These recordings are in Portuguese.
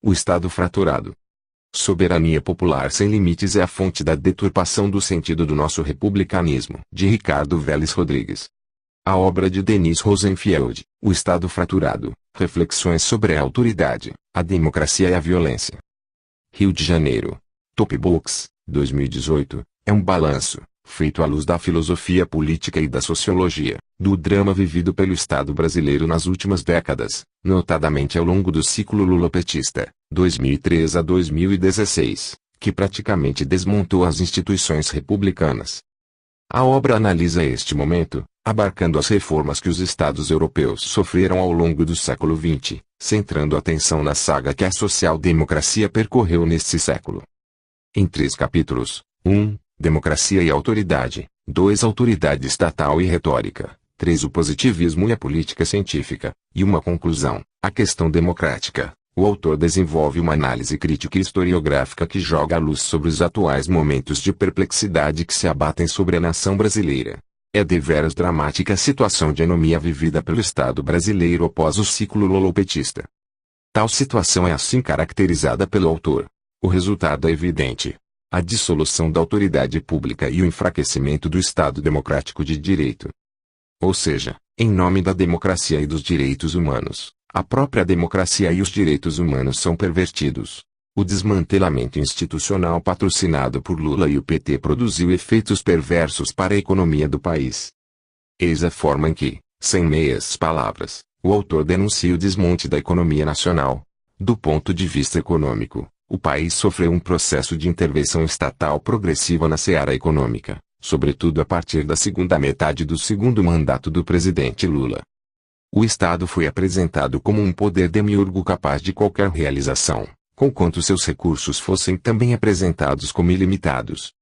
O Estado fraturado. Soberania popular sem limites é a fonte da deturpação do sentido do nosso republicanismo. De Ricardo Vélez Rodrigues. A obra de Denis Rosenfield, O Estado Fraturado, Reflexões sobre a Autoridade, a Democracia e a Violência. Rio de Janeiro. Top Books, 2018, é um balanço, feito à luz da filosofia política e da sociologia, do drama vivido pelo Estado brasileiro nas últimas décadas, notadamente ao longo do ciclo lulopetista, 2003 a 2016, que praticamente desmontou as instituições republicanas. A obra analisa este momento, abarcando as reformas que os estados europeus sofreram ao longo do século XX, centrando a atenção na saga que a social-democracia percorreu neste século. Em 3 capítulos: 1. Democracia e autoridade. 2. Autoridade estatal e retórica. 3. O positivismo e a política científica. E uma conclusão: a questão democrática. O autor desenvolve uma análise crítica e historiográfica que joga a luz sobre os atuais momentos de perplexidade que se abatem sobre a nação brasileira. É deveras dramática a situação de anomia vivida pelo Estado brasileiro após o ciclo lulopetista. Tal situação é assim caracterizada pelo autor. O resultado é evidente: a dissolução da autoridade pública e o enfraquecimento do Estado democrático de direito. Ou seja, em nome da democracia e dos direitos humanos, a própria democracia e os direitos humanos são pervertidos. O desmantelamento institucional patrocinado por Lula e o PT produziu efeitos perversos para a economia do país. Eis a forma em que, sem meias palavras, o autor denuncia o desmonte da economia nacional. Do ponto de vista econômico, o país sofreu um processo de intervenção estatal progressiva na seara econômica, sobretudo a partir da segunda metade do segundo mandato do presidente Lula. O Estado foi apresentado como um poder demiurgo capaz de qualquer realização, conquanto seus recursos fossem também apresentados como ilimitados.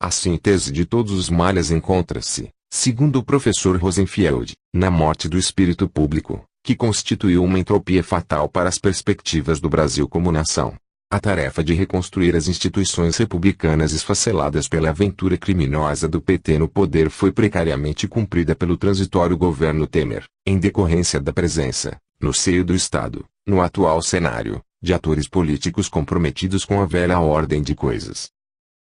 A síntese de todos os males encontra-se, segundo o professor Rosenfield, na morte do espírito público, que constituiu uma entropia fatal para as perspectivas do Brasil como nação. A tarefa de reconstruir as instituições republicanas esfaceladas pela aventura criminosa do PT no poder foi precariamente cumprida pelo transitório governo Temer, em decorrência da presença, no seio do Estado, no atual cenário, de atores políticos comprometidos com a velha ordem de coisas.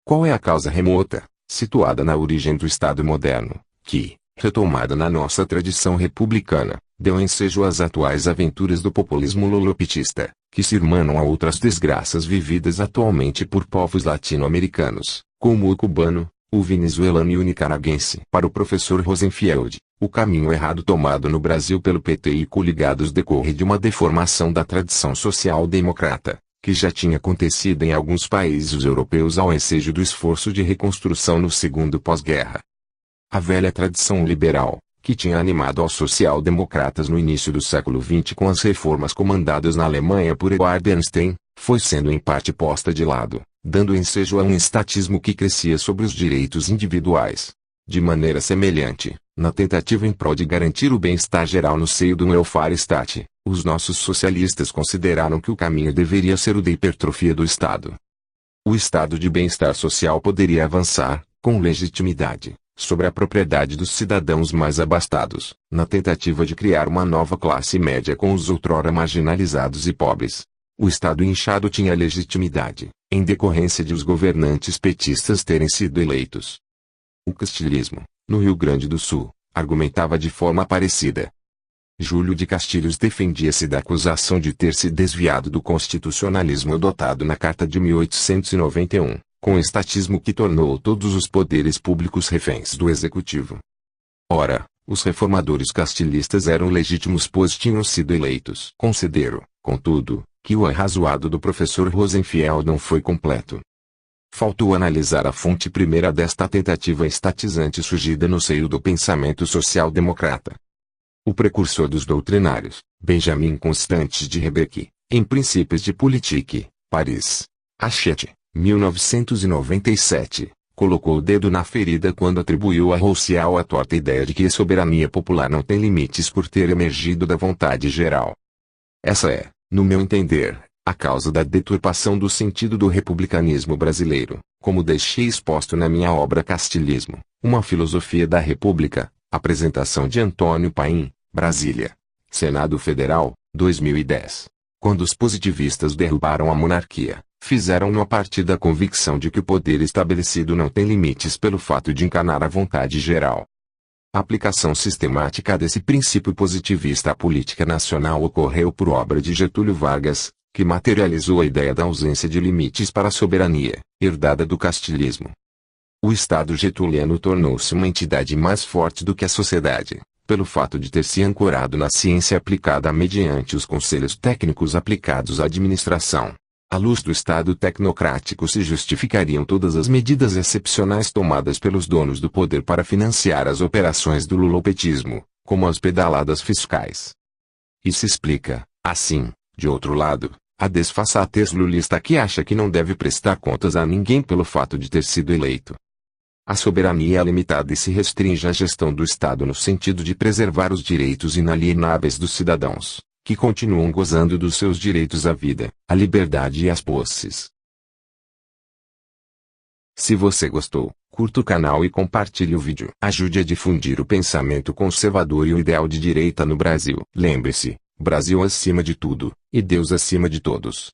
Qual é a causa remota, situada na origem do Estado moderno, que, retomada na nossa tradição republicana, deu ensejo às atuais aventuras do populismo lulopetista, que se irmanam a outras desgraças vividas atualmente por povos latino-americanos, como o cubano, o venezuelano e o nicaragüense? Para o professor Rosenfield, o caminho errado tomado no Brasil pelo PT e coligados decorre de uma deformação da tradição social-democrata, que já tinha acontecido em alguns países europeus ao ensejo do esforço de reconstrução no segundo pós-guerra. A velha tradição liberal, que tinha animado aos social-democratas no início do século XX com as reformas comandadas na Alemanha por Eduard Bernstein, foi sendo em parte posta de lado, dando ensejo a um estatismo que crescia sobre os direitos individuais. De maneira semelhante, na tentativa em prol de garantir o bem-estar geral no seio do welfare state, os nossos socialistas consideraram que o caminho deveria ser o da hipertrofia do Estado. O estado de bem-estar social poderia avançar, com legitimidade, sobre a propriedade dos cidadãos mais abastados, na tentativa de criar uma nova classe média com os outrora marginalizados e pobres. O Estado inchado tinha legitimidade, em decorrência de os governantes petistas terem sido eleitos. O castilhismo, no Rio Grande do Sul, argumentava de forma parecida. Júlio de Castilhos defendia-se da acusação de ter se desviado do constitucionalismo adotado na Carta de 1891. Com o estatismo que tornou todos os poderes públicos reféns do executivo. Ora, os reformadores castilhistas eram legítimos pois tinham sido eleitos. Considero, contudo, que o arrazoado do professor Rosenfield não foi completo. Faltou analisar a fonte primeira desta tentativa estatizante surgida no seio do pensamento social-democrata. O precursor dos doutrinários, Benjamin Constant de Rebecque, em Princípios de Politique, Paris, Hachette, 1997, colocou o dedo na ferida quando atribuiu a Rousseau a torta ideia de que a soberania popular não tem limites por ter emergido da vontade geral. Essa é, no meu entender, a causa da deturpação do sentido do republicanismo brasileiro, como deixei exposto na minha obra Castilhismo, uma filosofia da República, apresentação de Antônio Paim, Brasília, Senado Federal, 2010. Quando os positivistas derrubaram a monarquia, fizeram-no a partir da convicção de que o poder estabelecido não tem limites pelo fato de encarnar a vontade geral. A aplicação sistemática desse princípio positivista à política nacional ocorreu por obra de Getúlio Vargas, que materializou a ideia da ausência de limites para a soberania, herdada do castilhismo. O Estado getuliano tornou-se uma entidade mais forte do que a sociedade, pelo fato de ter se ancorado na ciência aplicada mediante os conselhos técnicos aplicados à administração. À luz do Estado tecnocrático se justificariam todas as medidas excepcionais tomadas pelos donos do poder para financiar as operações do lulopetismo, como as pedaladas fiscais. Isso explica, assim, de outro lado, a desfaçatez lulista que acha que não deve prestar contas a ninguém pelo fato de ter sido eleito. A soberania é limitada e se restringe à gestão do Estado no sentido de preservar os direitos inalienáveis dos cidadãos, que continuam gozando dos seus direitos à vida, à liberdade e às posses. Se você gostou, curta o canal e compartilhe o vídeo. Ajude a difundir o pensamento conservador e o ideal de direita no Brasil. Lembre-se, Brasil acima de tudo, e Deus acima de todos.